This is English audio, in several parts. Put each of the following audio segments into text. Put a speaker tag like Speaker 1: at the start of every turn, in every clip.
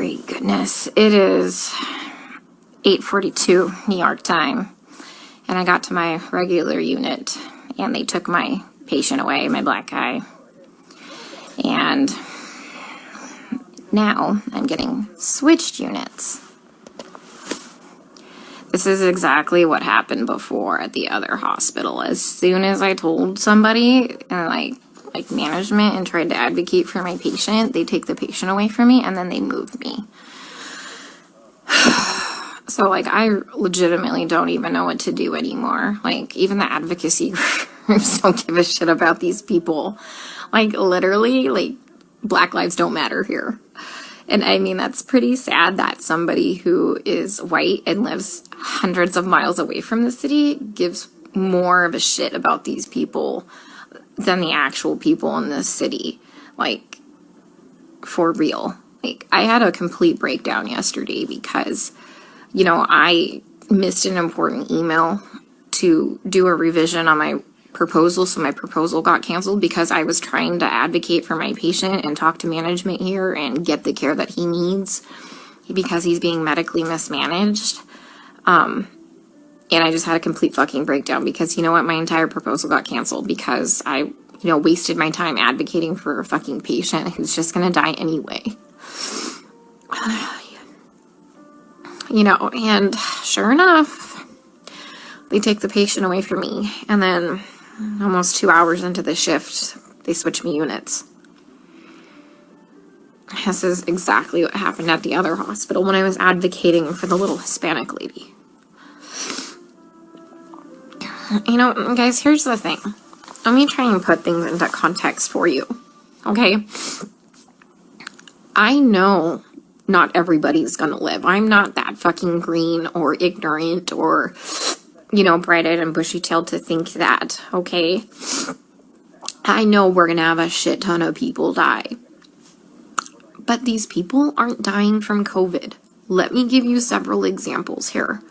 Speaker 1: Great goodness. It is 8:42 New York time, and I got to my regular unit, and they took my patient away, my black guy. And now I'm getting switched units. This is exactly what happened before at the other hospital. As soon as I told somebody, and like management, and tried to advocate for my patient, they take the patient away from me and then they moved me. So like I legitimately don't even know what to do anymore. Like even the advocacy groups don't give a shit about these people. Like literally, like Black lives don't matter here. And I mean, that's pretty sad that somebody who is white and lives hundreds of miles away from the city gives more of a shit about these people than the actual people in this city. Like, for real. Like, I had a complete breakdown yesterday because, you know, I missed an important email to do a revision on my proposal, so my proposal got canceled because I was trying to advocate for my patient and talk to management here and get the care that he needs because he's being medically mismanaged. And I just had a complete fucking breakdown because, you know what, my entire proposal got canceled because I, you know, wasted my time advocating for a fucking patient who's just gonna die anyway. You know, and sure enough, they take the patient away from me, and then almost 2 hours into the shift, they switch me units. This is exactly what happened at the other hospital when I was advocating for the little Hispanic lady. You know, guys, here's the thing. Let me try and put things into context for you, okay? I know not everybody's gonna live. I'm not that fucking green or ignorant or, you know, bright-eyed and bushy-tailed to think that, okay? I know we're gonna have a shit ton of people die. But these people aren't dying from COVID. Let me give you several examples here.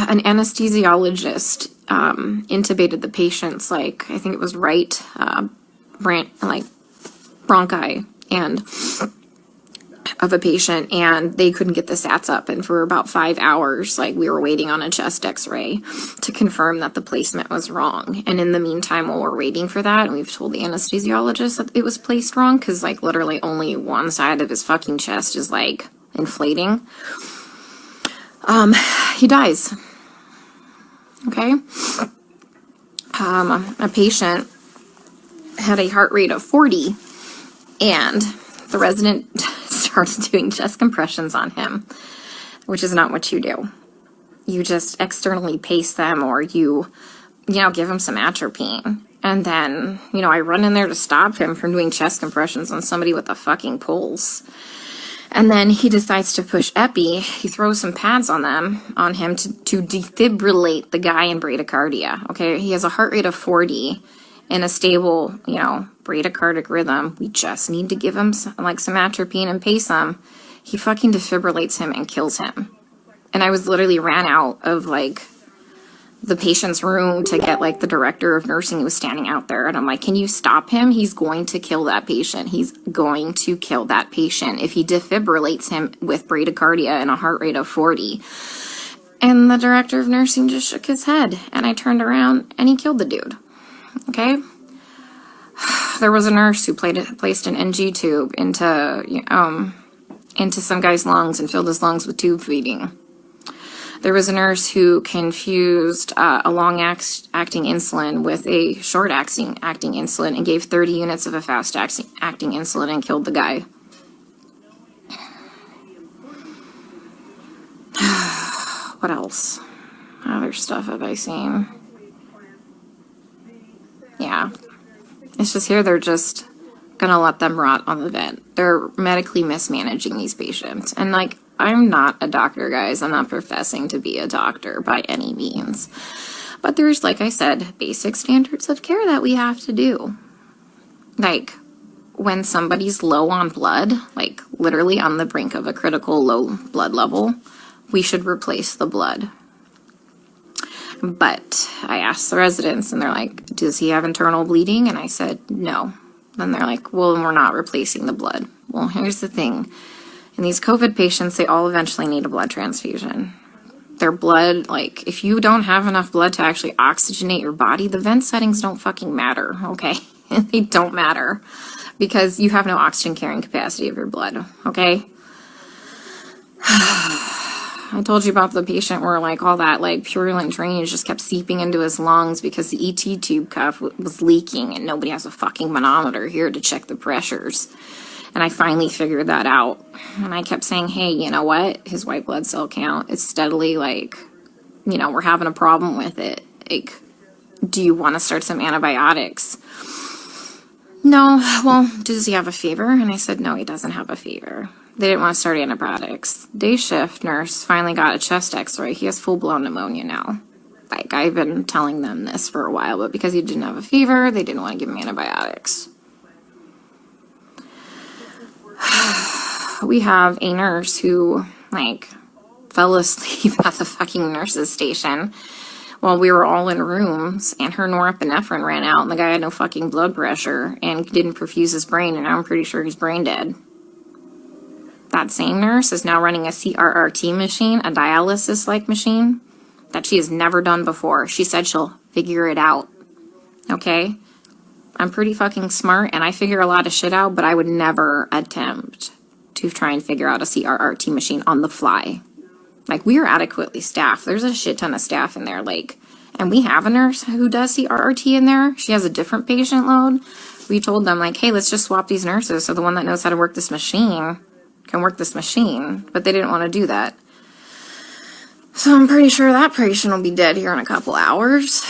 Speaker 1: An anesthesiologist intubated the patient's, like, I think it was right, bronchi and of a patient, and they couldn't get the sats up, and for about 5 hours, like, we were waiting on a chest x-ray to confirm that the placement was wrong. And in the meantime, while we're waiting for that, and we've told the anesthesiologist that it was placed wrong, because, like, literally only one side of his fucking chest is, like, inflating, he dies. Okay? A patient had a heart rate of 40, and the resident started doing chest compressions on him, which is not what you do. You just externally pace them, or you know, give him some atropine. And then, you know, I run in there to stop him from doing chest compressions on somebody with a fucking pulse. And then he decides to push epi. He throws some pads on him to defibrillate the guy in bradycardia. Okay, he has a heart rate of 40 and a stable, you know, bradycardic rhythm. We just need to give him some atropine and pace him. He fucking defibrillates him and kills him. And I was literally ran out of like the patient's room to get like the director of nursing who was standing out there. And I'm like, can you stop him? He's going to kill that patient. He's going to kill that patient if he defibrillates him with bradycardia and a heart rate of 40. And the director of nursing just shook his head. And I turned around and he killed the dude. Okay? There was a nurse who placed an NG tube into some guy's lungs and filled his lungs with tube feeding. There was a nurse who confused a long-acting insulin with a short-acting insulin and gave 30 units of a fast-acting insulin and killed the guy. What else? Other stuff have I seen? Yeah. It's just here they're just gonna let them rot on the vent. They're medically mismanaging these patients. And like, I'm not a doctor, guys. I'm not professing to be a doctor by any means. But there's, like I said, basic standards of care that we have to do. Like, when somebody's low on blood, like literally on the brink of a critical low blood level, we should replace the blood. But I asked the residents, and they're like, does he have internal bleeding? And I said, no. Then they're like, well, we're not replacing the blood. Well, here's the thing. And these COVID patients, they all eventually need a blood transfusion. Their blood, like, if you don't have enough blood to actually oxygenate your body, the vent settings don't fucking matter, okay? They don't matter because you have no oxygen carrying capacity of your blood, okay? I told you about the patient where, like, all that, like, purulent drainage just kept seeping into his lungs because the ET tube cuff was leaking and nobody has a fucking manometer here to check the pressures. And I finally figured that out. And I kept saying, hey, you know what? His white blood cell count is steadily, like, you know, we're having a problem with it. Like, do you want to start some antibiotics? No. Well, does he have a fever? And I said, no, he doesn't have a fever. They didn't want to start antibiotics. Day shift nurse finally got a chest x-ray. He has full-blown pneumonia now. Like, I've been telling them this for a while, but because he didn't have a fever, they didn't want to give him antibiotics. We have a nurse who, like, fell asleep at the fucking nurse's station while we were all in rooms, and her norepinephrine ran out, and the guy had no fucking blood pressure and didn't perfuse his brain, and I'm pretty sure he's brain dead. That same nurse is now running a CRRT machine, a dialysis-like machine, that she has never done before. She said she'll figure it out, okay? I'm pretty fucking smart, and I figure a lot of shit out, but I would never attempt to try and figure out a CRRT machine on the fly. Like, we are adequately staffed. There's a shit ton of staff in there, like, and we have a nurse who does CRRT in there. She has a different patient load. We told them, like, hey, let's just swap these nurses so the one that knows how to work this machine can work this machine, but they didn't want to do that. So I'm pretty sure that patient will be dead here in a couple hours.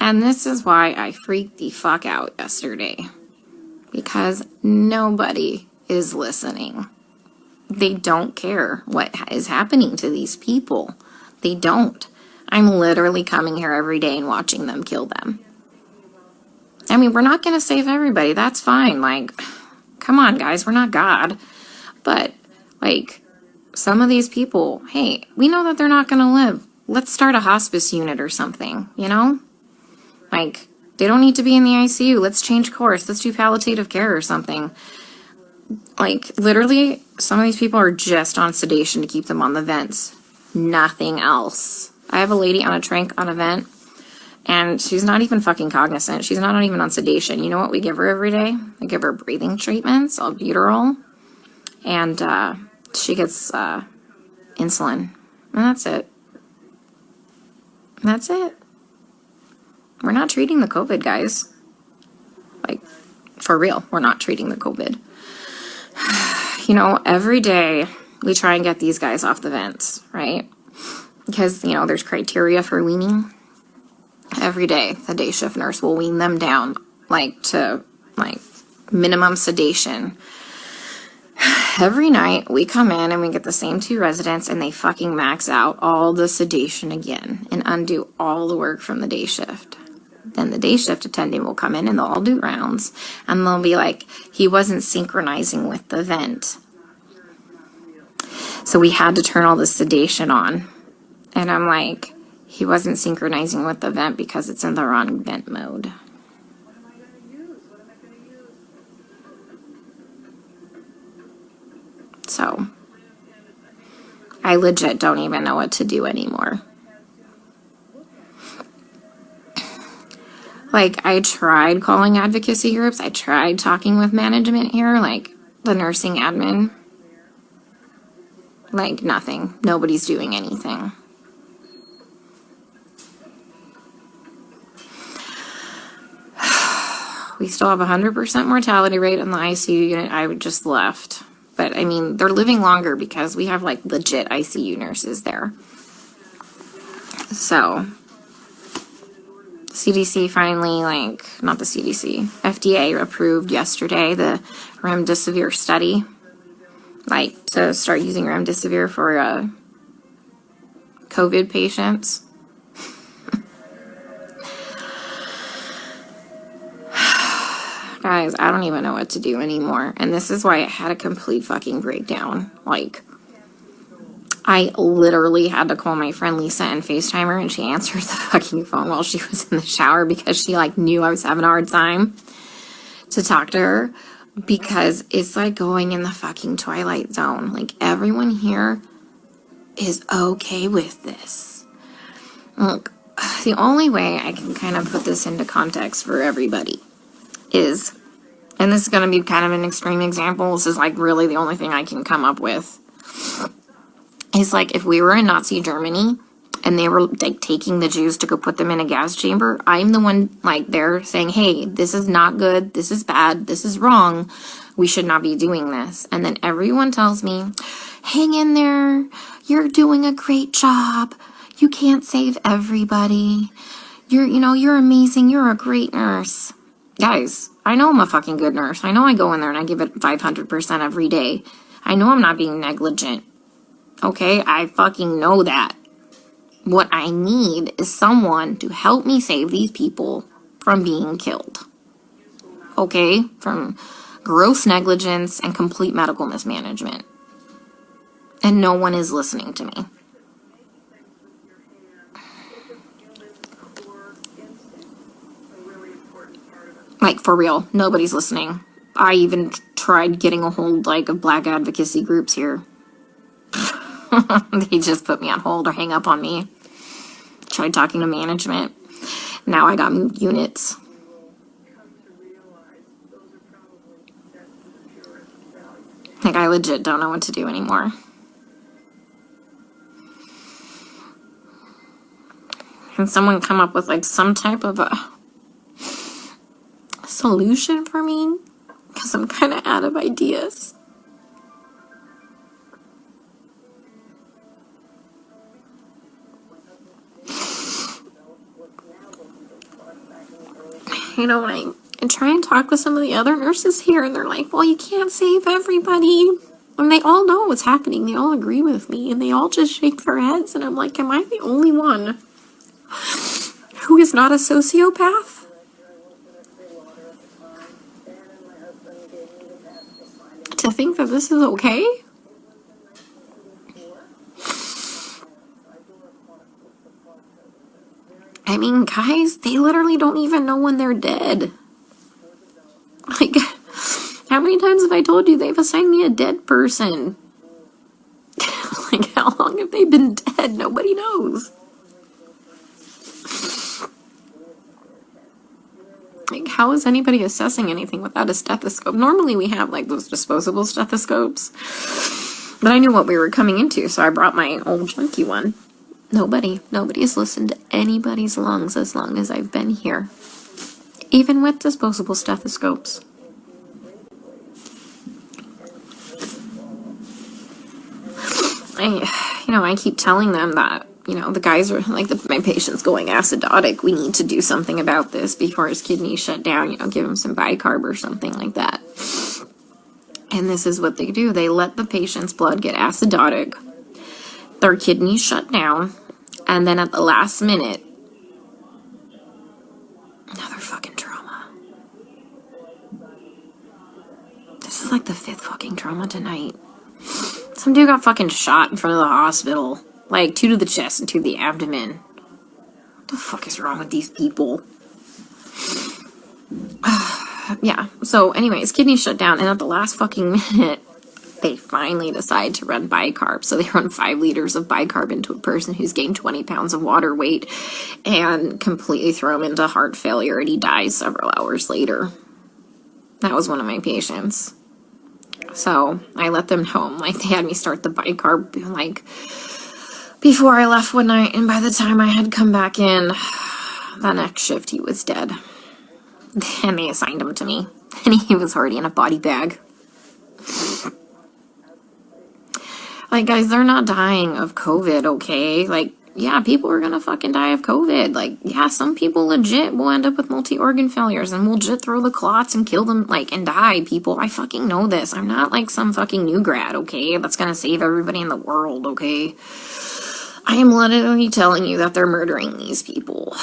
Speaker 1: And this is why I freaked the fuck out yesterday. Because nobody is listening. They don't care what is happening to these people. They don't. I'm literally coming here every day and watching them kill them. I mean, we're not going to save everybody. That's fine. Like, come on, guys. We're not God. But, like, some of these people, hey, we know that they're not going to live. Let's start a hospice unit or something, you know? Like, they don't need to be in the ICU. Let's change course. Let's do palliative care or something. Like, literally, some of these people are just on sedation to keep them on the vents. Nothing else. I have a lady on a tranq on a vent, and she's not even fucking cognizant. She's not even on sedation. You know what we give her every day? We give her breathing treatments, albuterol, and she gets insulin. And that's it. That's it. We're not treating the COVID, guys. Like, for real, we're not treating the COVID. You know, every day we try and get these guys off the vents, right? Because, you know, there's criteria for weaning. Every day, the day shift nurse will wean them down, like, to, like, minimum sedation. Every night we come in and we get the same two residents and they fucking max out all the sedation again and undo all the work from the day shift. Then the day shift attendant will come in and they'll all do rounds and they'll be like, he wasn't synchronizing with the vent. So we had to turn all the sedation on. And I'm like, he wasn't synchronizing with the vent because it's in the wrong vent mode. So I legit don't even know what to do anymore. Like, I tried calling advocacy groups. I tried talking with management here, like the nursing admin. Like, nothing. Nobody's doing anything. We still have 100% mortality rate in the ICU unit. I just left. But, I mean, they're living longer because we have, like, legit ICU nurses there. So CDC finally, like, not the CDC, FDA approved yesterday the remdesivir study, like, to start using remdesivir for COVID patients. Guys, I don't even know what to do anymore. And this is why I had a complete fucking breakdown. Like, I literally had to call my friend Lisa and FaceTime her, and she answered the fucking phone while she was in the shower because she, like, knew I was having a hard time to talk to her. because it's like going in the fucking Twilight Zone. Like, everyone here is okay with this. Look, the only way I can kind of put this into context for everybody is, and this is going to be kind of an extreme example, this is like really the only thing I can come up with, is like if we were in Nazi Germany and they were like taking the Jews to go put them in a gas chamber, I'm the one like there saying, hey, this is not good, this is bad, this is wrong, we should not be doing this. And then everyone tells me, hang in there, you're doing a great job, you can't save everybody, you're amazing, you're a great nurse. Guys, I know I'm a fucking good nurse. I know I go in there and I give it 500% every day. I know I'm not being negligent. Okay, I fucking know that. What I need is someone to help me save these people from being killed. Okay, from gross negligence and complete medical mismanagement. And no one is listening to me. Like, for real, nobody's listening. I even tried getting a hold, like, of black advocacy groups here. They just put me on hold or hang up on me. Tried talking to management. Now I got moved units. Like, I legit don't know what to do anymore. Can someone come up with, like, some type of a solution for me? Because I'm kind of out of ideas. When I try and talk with some of the other nurses here, and they're like, well, you can't save everybody. And they all know what's happening. They all agree with me, and they all just shake their heads. And I'm like, am I the only one who is not a sociopath? To think that this is okay? I mean, guys, they literally don't even know when they're dead. Like, how many times have I told you they've assigned me a dead person? Like, how long have they been dead? Nobody knows. Like, how is anybody assessing anything without a stethoscope? Normally we have, like, those disposable stethoscopes. But I knew what we were coming into, so I brought my old junky one. Nobody's listened to anybody's lungs as long as I've been here. Even with disposable stethoscopes. I keep telling them that, the guys are like, my patient's going acidotic. We need to do something about this before his kidneys shut down. Give him some bicarb or something like that. And this is what they do. They let the patient's blood get acidotic. Their kidneys shut down. And then at the last minute, another fucking trauma. This is like the 5th fucking trauma tonight. Some dude got fucking shot in front of the hospital. Like, 2 to the chest and 2 to the abdomen. What the fuck is wrong with these people? Yeah, so anyways, kidneys shut down, and at the last fucking minute, they finally decide to run bicarb. So they run 5 liters of bicarb into a person who's gained 20 pounds of water weight and completely throw him into heart failure, and he dies several hours later. That was one of my patients. So I let them know, like, they had me start the bicarb, like, before I left one night, and by the time I had come back in, the next shift, he was dead. And they assigned him to me, and he was already in a body bag. Like, guys, they're not dying of COVID, okay? Like, yeah, people are gonna fucking die of COVID. Like, yeah, some people legit will end up with multi-organ failures and will legit throw the clots and kill them, like, and die, people. I fucking know this. I'm not, like, some fucking new grad, okay? That's gonna save everybody in the world, okay? I am literally telling you that they're murdering these people,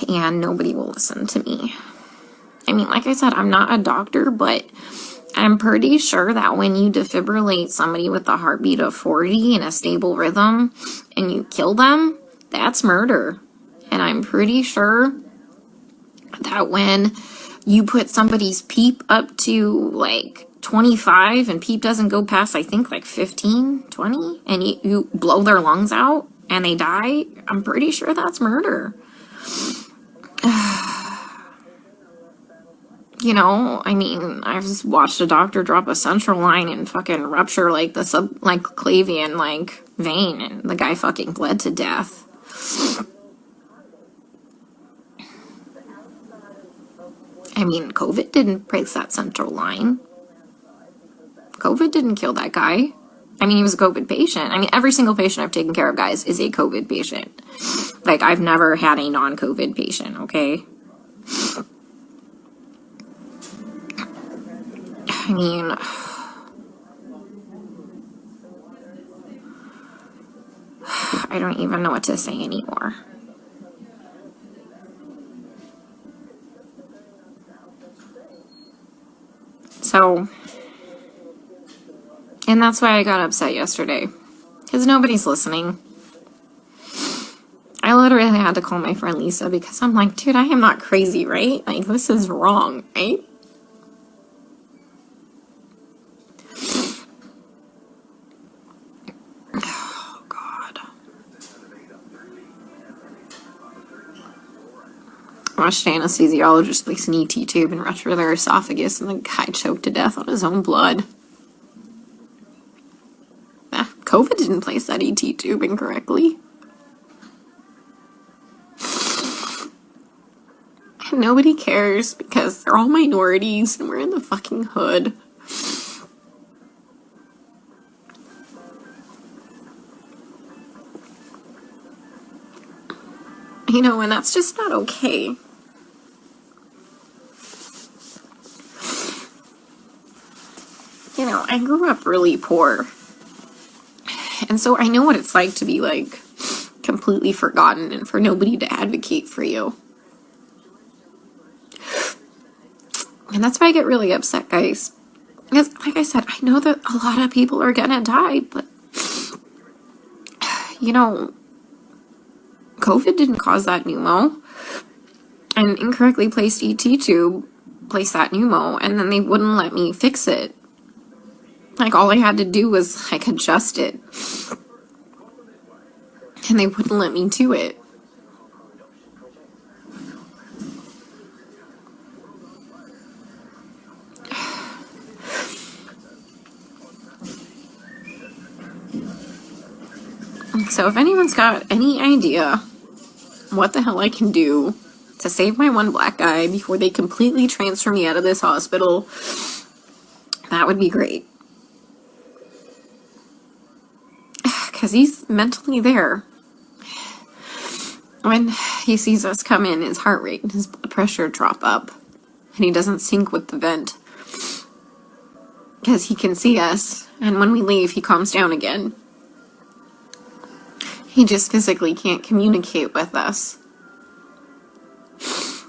Speaker 1: and nobody will listen to me. I mean, like I said, I'm not a doctor, but I'm pretty sure that when you defibrillate somebody with a heartbeat of 40 in a stable rhythm and you kill them, that's murder. And I'm pretty sure that when you put somebody's PEEP up to like 25 and PEEP doesn't go past, I think, like 15, 20, and you blow their lungs out and they die, I'm pretty sure that's murder. You know, I mean, I've just watched a doctor drop a central line and fucking rupture like the subclavian like vein, and the guy fucking bled to death. I mean, COVID didn't break that central line. COVID didn't kill that guy. I mean, he was a COVID patient. I mean, every single patient I've taken care of, guys, is a COVID patient. Like, I've never had a non-COVID patient, okay? I mean, I don't even know what to say anymore. So, and that's why I got upset yesterday, because nobody's listening. I literally had to call my friend Lisa because I'm like, dude, I am not crazy, right? Like, this is wrong, right? Oh, God. I watched an anesthesiologist place an ET tube and rupture their esophagus, and the guy choked to death on his own blood. COVID didn't place that ET tube incorrectly. And nobody cares because they're all minorities and we're in the fucking hood. You know, and that's just not okay. You know, I grew up really poor. And so I know what it's like to be, like, completely forgotten and for nobody to advocate for you. And that's why I get really upset, guys. Because, like I said, I know that a lot of people are gonna die, but, you know, COVID didn't cause that pneumo. An incorrectly placed ET tube placed that pneumo, and then they wouldn't let me fix it. Like, all I had to do was, like, adjust it. And they wouldn't let me do it. So if anyone's got any idea what the hell I can do to save my one black guy before they completely transfer me out of this hospital, that would be great. Because he's mentally there. When he sees us come in, his heart rate and his blood pressure drop up. And he doesn't sync with the vent. Because he can see us. And when we leave, he calms down again. He just physically can't communicate with us.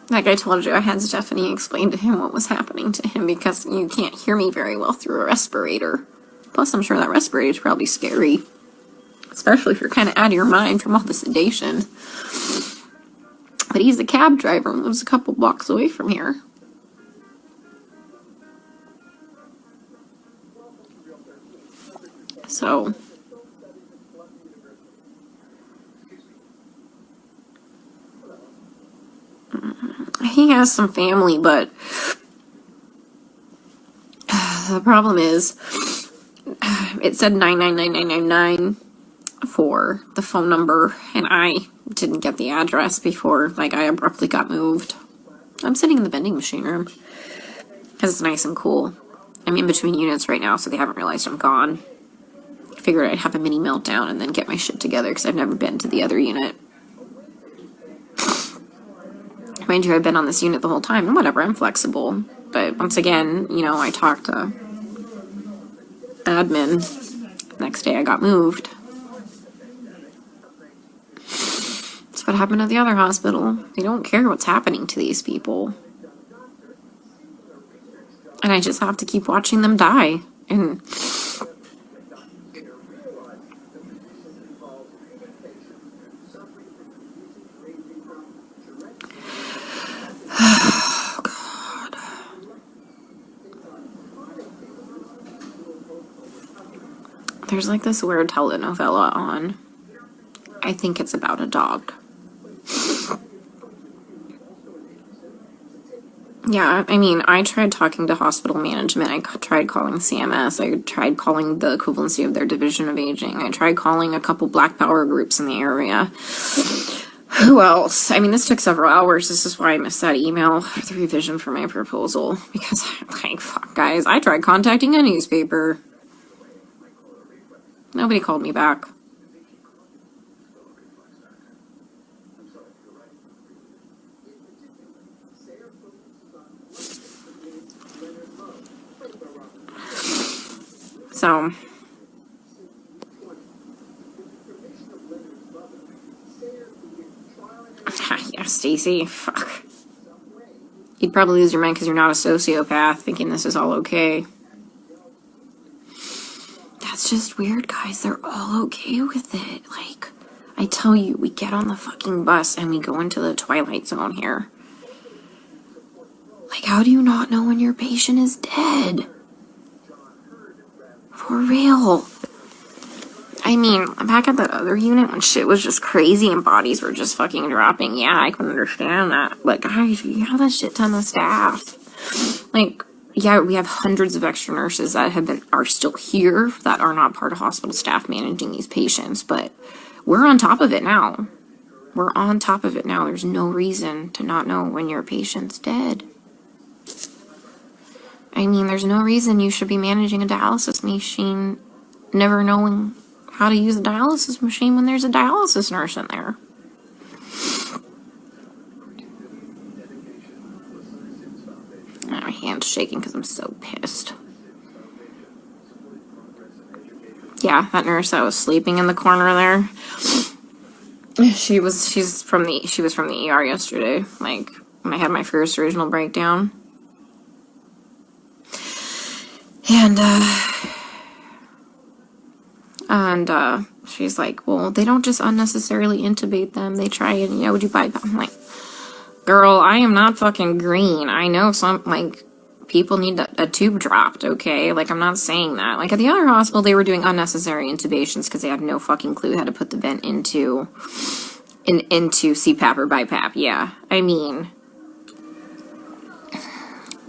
Speaker 1: Like I told you, I had Stephanie explain to him what was happening to him because you can't hear me very well through a respirator. Plus, I'm sure that respirator is probably scary. Especially if you're kind of out of your mind from all the sedation. But he's a cab driver and lives a couple blocks away from here. So he has some family, but the problem is it said 999999 for the phone number, and I didn't get the address before, like, I abruptly got moved. I'm sitting in the vending machine room because it's nice and cool. I'm in between units right now, so they haven't realized I'm gone. I figured I'd have a mini meltdown and then get my shit together because I've never been to the other unit. Mind you, I've been on this unit the whole time, and whatever, I'm flexible. But once again, you know, I talked to admin. Next day I got moved. That's what happened at the other hospital. They don't care what's happening to these people. And I just have to keep watching them die. And oh, God. There's like this weird telenovela on. I think it's about a dog. Yeah, I mean, I tried talking to hospital management. I tried calling CMS. I tried calling the equivalency of their division of aging. I tried calling a couple Black Power groups in the area. Who else? I mean, this took several hours. This is why I missed that email for the revision for my proposal. Because, like, fuck, guys, I tried contacting a newspaper. Nobody called me back. So, yeah, Stacy, fuck. You'd probably lose your mind because you're not a sociopath thinking this is all okay. That's just weird, guys. They're all okay with it. Like, I tell you, we get on the fucking bus and we go into the twilight zone here. Like, how do you not know when your patient is dead? For real. I mean, back at that other unit when shit was just crazy and bodies were just fucking dropping, yeah, I can understand that. But guys, you have that shit ton of staff. Like, yeah, we have hundreds of extra nurses that are still here that are not part of hospital staff managing these patients, but we're on top of it now. We're on top of it now. There's no reason to not know when your patient's dead. I mean, there's no reason you should be managing a dialysis machine never knowing how to use a dialysis machine when there's a dialysis nurse in there. My hand's shaking because I'm so pissed. Yeah, that nurse that was sleeping in the corner there. She was from the ER yesterday, like when I had my first original breakdown. And she's like, well, they don't just unnecessarily intubate them. They try and, do bypass. I'm like, girl, I am not fucking green. I know some, like, people need a tube dropped, okay? Like, I'm not saying that. Like, at the other hospital, they were doing unnecessary intubations because they had no fucking clue how to put the vent into CPAP or BiPAP. Yeah, I mean,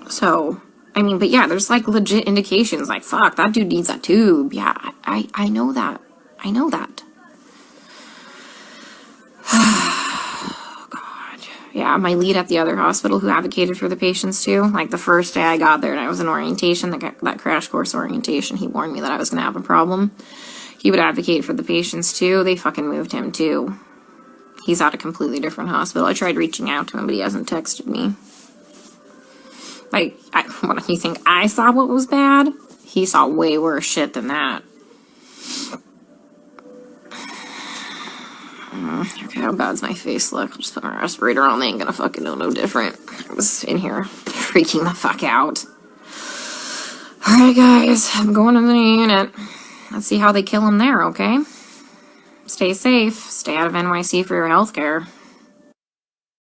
Speaker 1: so... I mean, but yeah, there's like legit indications like, fuck, that dude needs that tube. Yeah, I know that. I know that. Oh, God. Yeah, my lead at the other hospital who advocated for the patients too, like the first day I got there and I was in orientation, that crash course orientation, he warned me that I was going to have a problem. He would advocate for the patients too. They fucking moved him too. He's at a completely different hospital. I tried reaching out to him, but he hasn't texted me. Like, what do you think? I saw what was bad? He saw way worse shit than that. Okay, how bad's my face look? I'll just put my respirator on. They ain't gonna fucking know no different. I was in here freaking the fuck out. Alright, guys. I'm going to the unit. Let's see how they kill him there, okay? Stay safe. Stay out of NYC for your healthcare.